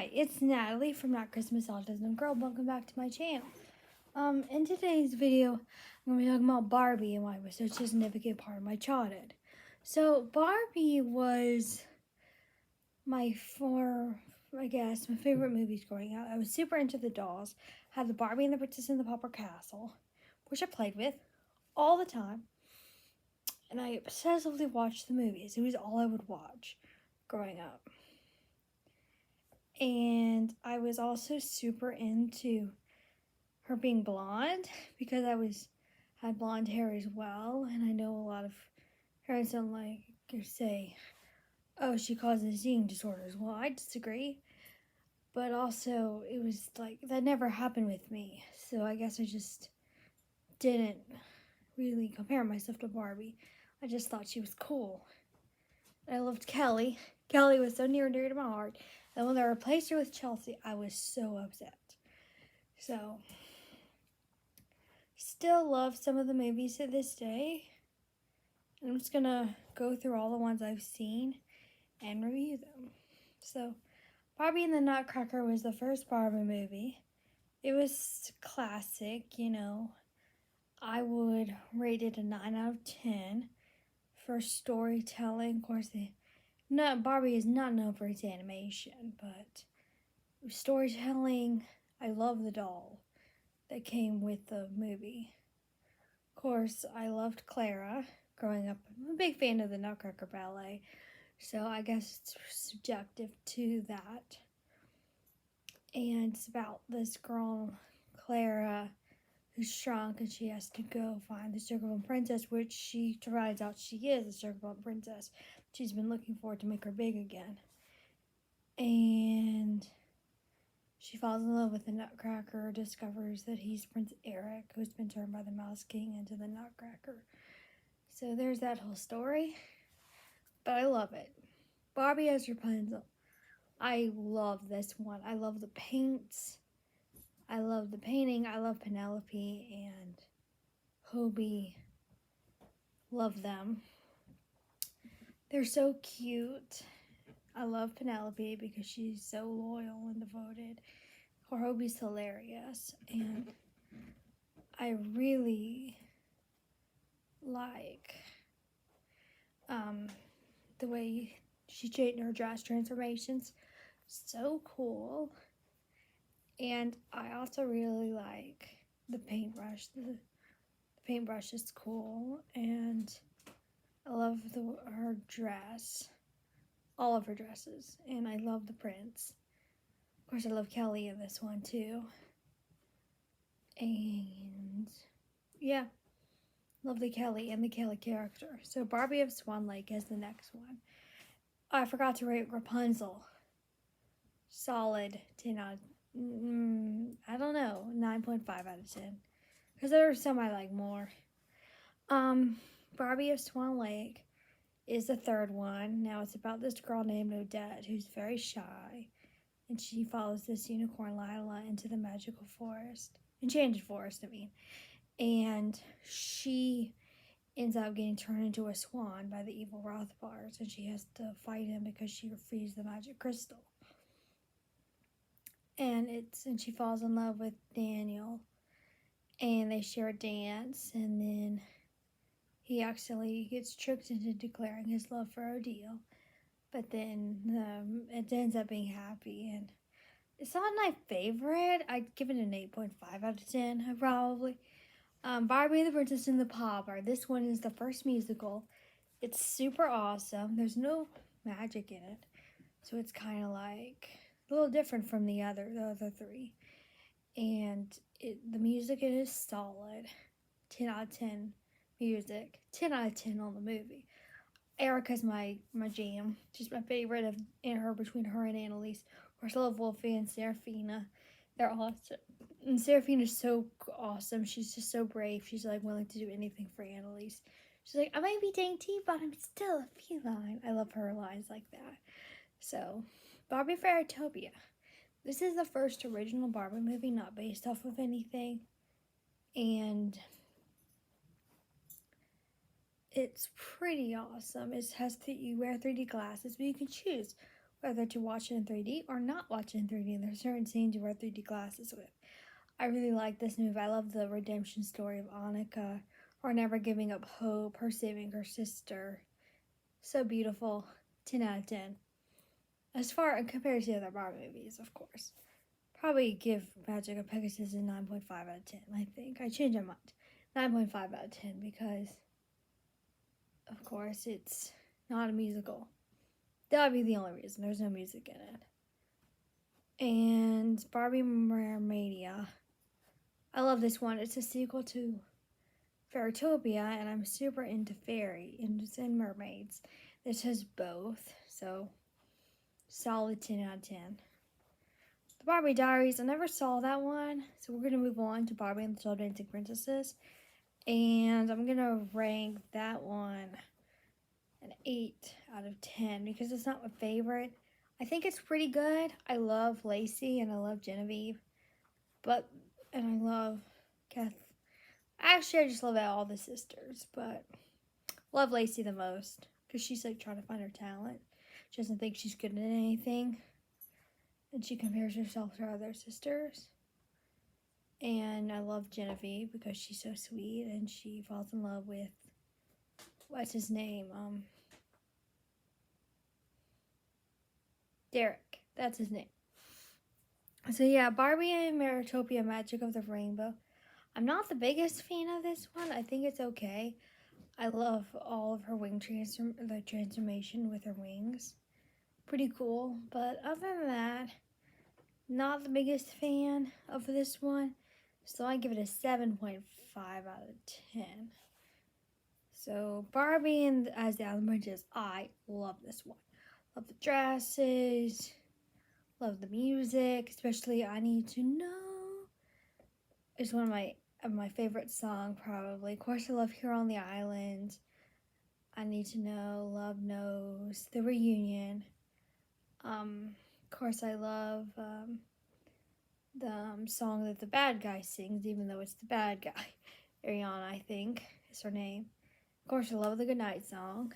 Hi, it's Natalie from Not Christmas Autism Girl. Welcome back to my channel. In today's video, I'm going to be talking about Barbie and why it was such a significant part of my childhood. So, Barbie was my favorite movies growing up. I was super into the dolls. Had the Barbie and the Princess and the Pauper Castle, which I played with all the time. And I obsessively watched the movies. It was all I would watch growing up. And I was also super into her being blonde because had blonde hair as well. And I know a lot of parents don't like or say, oh, she causes eating disorders. Well, I disagree. But also, it was like, that never happened with me. So I guess I just didn't really compare myself to Barbie. I just thought she was cool. I loved Kelly. Kelly was so near and dear to my heart. And when they replaced her with Chelsea, I was so upset. So, still love some of the movies to this day. I'm just gonna go through all the ones I've seen and review them. So, Barbie and the Nutcracker was the first Barbie movie. It was classic, you know. I would rate it a 9 out of 10 for storytelling. Of course, Barbie is not known for its animation, but storytelling, I love the doll that came with the movie. Of course, I loved Clara growing up. I'm a big fan of the Nutcracker Ballet, so I guess it's subjective to that. And it's about this girl, Clara, who's shrunk and she has to go find the Sugar Plum Princess, which she finds out she is the Sugar Plum Princess. She's been looking for to make her big again. And she falls in love with the Nutcracker, discovers that he's Prince Eric, who's been turned by the Mouse King into the Nutcracker. So there's that whole story. But I love it. Barbie as Rapunzel. I love this one. I love the paints. I love the painting. I love Penelope and Hobie. Love them. They're so cute. I love Penelope because she's so loyal and devoted. Hobie's hilarious. And I really like the way she changed her dress transformations. So cool. And I also really like the paintbrush. The paintbrush is cool, and I love her dress, all of her dresses, and I love the prince. Of course, I love Kelly in this one too. And yeah, love the Kelly and the Kelly character. So Barbie of Swan Lake is the next one. I forgot to rate Rapunzel. Solid 10 out of, I don't know, 9.5 out of 10. Because there are some I like more. Barbie of Swan Lake is the third one. Now it's about this girl named Odette who's very shy. And she follows this unicorn Lila into the magical forest. Enchanted forest, I mean. And she ends up getting turned into a swan by the evil Rothbars. And she has to fight him because she refused the magic crystal. And she falls in love with Daniel. And they share a dance. And then he actually gets tricked into declaring his love for Odile. But then it ends up being happy. And it's not my favorite. I'd give it an 8.5 out of 10, probably. Barbie the Princess and the Pauper. This one is the first musical. It's super awesome. There's no magic in it. So it's kind of like a little different from the other three. And the music is solid. 10 out of 10 music. 10 out of 10 on the movie. Erica's my jam. She's my favorite between her and Annalise. Of course, I love Wolfie and Seraphina. They're awesome. And Seraphina's so awesome. She's just so brave. She's like willing to do anything for Annalise. She's like, I might be dainty, but I'm still a feline. I love her lines like that. So, Barbie Fairytopia. This is the first original Barbie movie not based off of anything. And it's pretty awesome. You wear 3D glasses, but you can choose whether to watch it in 3D or not watch it in 3D. There's certain scenes you wear 3D glasses with. I really like this movie. I love the redemption story of Annika, her never giving up hope, her saving her sister. So beautiful. 10 out of 10. As far compared to the other Barbie movies, of course. Probably give Magic of Pegasus a 9.5 out of 10, I think. I changed my mind. 9.5 out of 10 because, of course, it's not a musical. That would be the only reason. There's no music in it. And Barbie Mermaidia. I love this one. It's a sequel to Fairytopia, and I'm super into fairy and mermaids. This has both, so solid 10 out of 10. The Barbie Diaries, I never saw that one, so we're going to move on to Barbie and the 12 Dancing Princesses. And I'm going to rank that one an 8 out of 10 because it's not my favorite. I think it's pretty good. I love Lacey and I love Genevieve. And I love Kath. Actually, I just love all the sisters, but love Lacey the most because she's like trying to find her talent. She doesn't think she's good at anything. And she compares herself to her other sisters. And I love Genevieve because she's so sweet and she falls in love with, what's his name? Derek. That's his name. So yeah, Barbie and Meritopia Magic of the Rainbow. I'm not the biggest fan of this one. I think it's okay. I love all of her wing transformation with her wings. Pretty cool. But other than that, not the biggest fan of this one. So I give it a 7.5 out of 10. So Barbie and as the Island Princess, I love this one. Love the dresses. Love the music, especially I Need to Know. It's one of my favorite songs, probably. Of course, I love Here on the Island. I Need to Know, Love Knows, The Reunion. Of course, I love the song that the bad guy sings, even though it's the bad guy. Ariana, I think, is her name. Of course, I love the Goodnight song.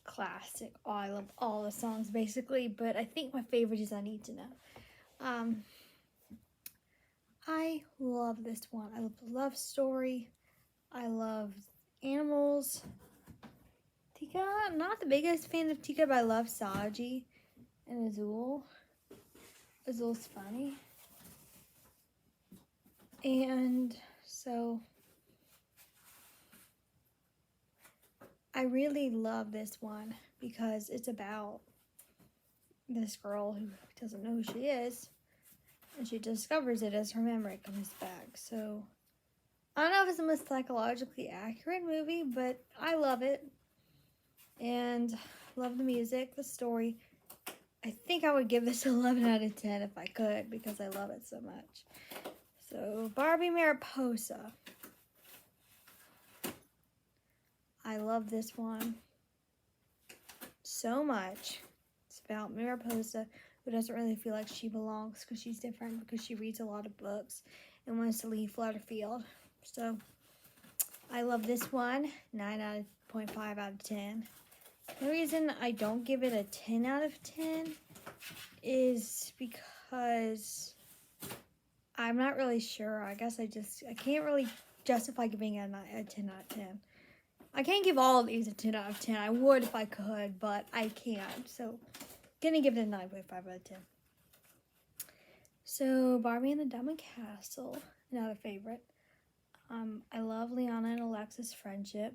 Classic. Oh, I love all the songs, basically, but I think my favorite is I Need to Know. I love this one. I love the love story. I love animals. Tika, I'm not the biggest fan of Tika, but I love Saji and Azul. Azul's funny. And so I really love this one because it's about this girl who doesn't know who she is. And she discovers it as her memory comes back. So, I don't know if it's the most psychologically accurate movie, but I love it. And love the music, the story. I think I would give this 11 out of 10 if I could, because I love it so much. So, Barbie Mariposa. I love this one so much. It's about Mariposa, who doesn't really feel like she belongs because she's different, because she reads a lot of books and wants to leave Flutterfield. So I love this one, 9.5 out of 10. The reason I don't give it a 10 out of 10 is because I'm not really sure. I guess I can't really justify giving it a 10 out of 10. I can't give all of these a 10 out of 10. I would if I could, but I can't. So, gonna give it a 9.5 out of 10. So, Barbie and the Diamond Castle, another favorite. I love Liana and Alexa's friendship.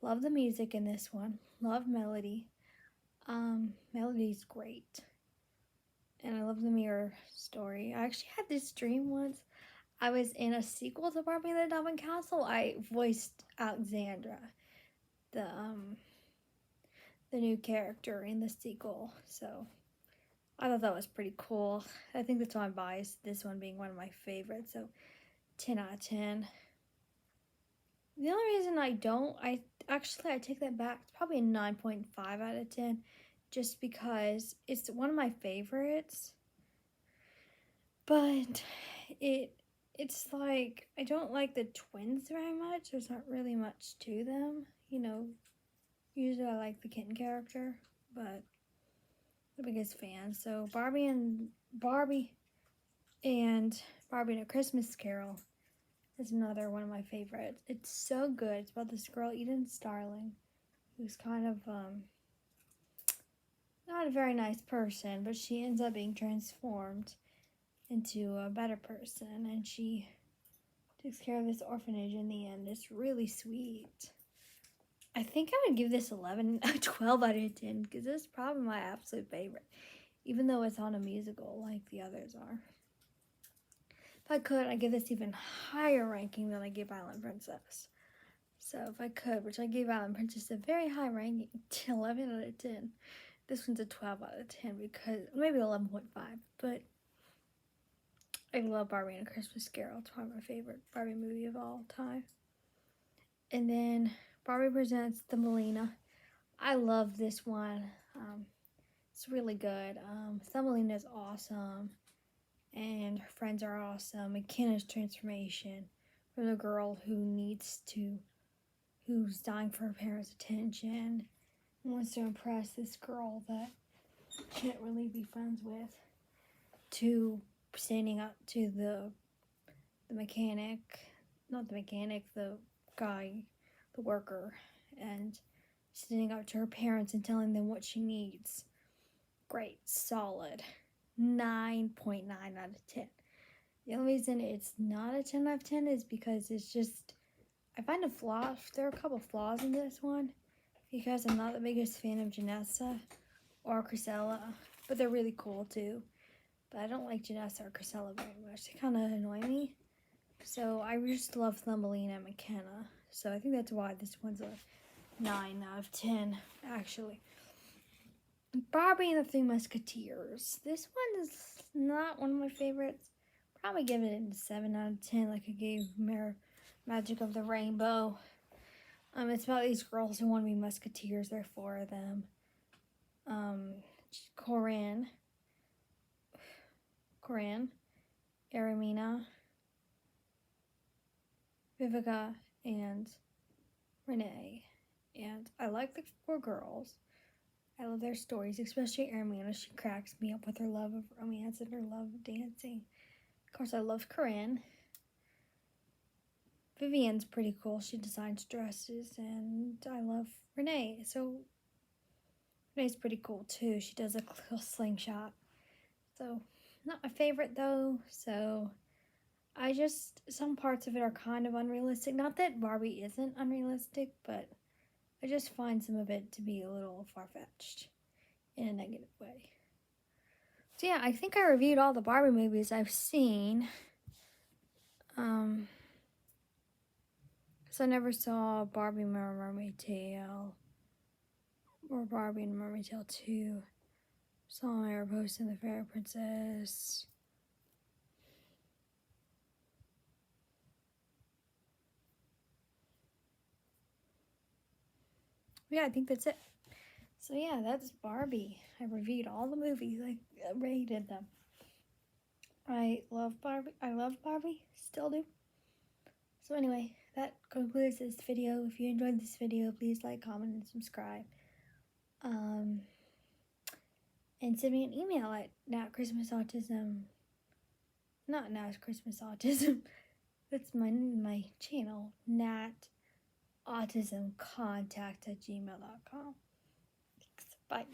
Love the music in this one. Love Melody. Melody's great. And I love the mirror story. I actually had this dream once. I was in a sequel to Barbie and the Diamond Castle. I voiced Alexandra, the new character in the sequel. So I thought that was pretty cool. I think that's why I'm biased, this one being one of my favorites. So 10 out of 10. The only reason I take that back. It's probably a 9.5 out of 10. Just because it's one of my favorites. But it's like, I don't like the twins very much. There's not really much to them. You know, usually I like the kitten character. But the biggest fan. So Barbie and Barbie and a Christmas Carol is another one of my favorites. It's so good. It's about this girl, Eden Starling, who's kind of not a very nice person, but she ends up being transformed into a better person, and she takes care of this orphanage in the end. It's really sweet. I think I would give this 12 out of 10 because this is probably my absolute favorite, even though it's on a musical like the others are. If I could, I'd give this even higher ranking than I give Island Princess. So if I could, which I gave Island Princess a very high ranking, 11 out of 10. This one's a 12 out of 10 because, maybe 11.5, but I love Barbie and a Christmas Carol. It's probably my favorite Barbie movie of all time. And then Barbie Presents Thumbelina. I love this one. It's really good. Thumbelina is awesome, and her friends are awesome. McKenna's transformation from the girl who's dying for her parents' attention, and wants to impress this girl that she can't really be friends with, to standing up to the mechanic, not the mechanic, the guy, the worker, and standing up to her parents and telling them what she needs. Great, solid, 9.9 out of 10. The only reason it's not a 10 out of 10 is because it's just, I find a flaw. There are a couple flaws in this one because I'm not the biggest fan of Janessa or Chrisella, but they're really cool too. But I don't like Janessa or Chrisella very much. They kind of annoy me. So I just love Thumbelina and McKenna. So I think that's why this one's a 9 out of 10, actually. Barbie and the Three Musketeers. This one is not one of my favorites. Probably give it a 7 out of 10, like I gave Magic of the Rainbow. It's about these girls who want to be musketeers. There are 4 of them. Corinne, Aramina, Vivica, and Renee. And I like the 4 girls. I love their stories, especially Aramina. She cracks me up with her love of romance and her love of dancing. Of course, I love Corinne. Vivian's pretty cool. She designs dresses, and I love Renee. So Renee's pretty cool too. She does a slingshot. So not my favorite though. So some parts of it are kind of unrealistic. Not that Barbie isn't unrealistic, but I just find some of it to be a little far-fetched in a negative way. So yeah, I think I reviewed all the Barbie movies I've seen. So I never saw Barbie and Mermaid Tale or Barbie and Mermaid Tale 2. Saw my Post and the Fairy Princess. Yeah, I think that's it. So yeah, that's Barbie. I reviewed all the movies. I rated them. I love Barbie. Still do. So anyway, that concludes this video. If you enjoyed this video, please like, comment, and subscribe. And send me an email at natchristmasautism. Not natchristmasautism. That's my channel. natautismcontact@gmail.com. Thanks. Bye.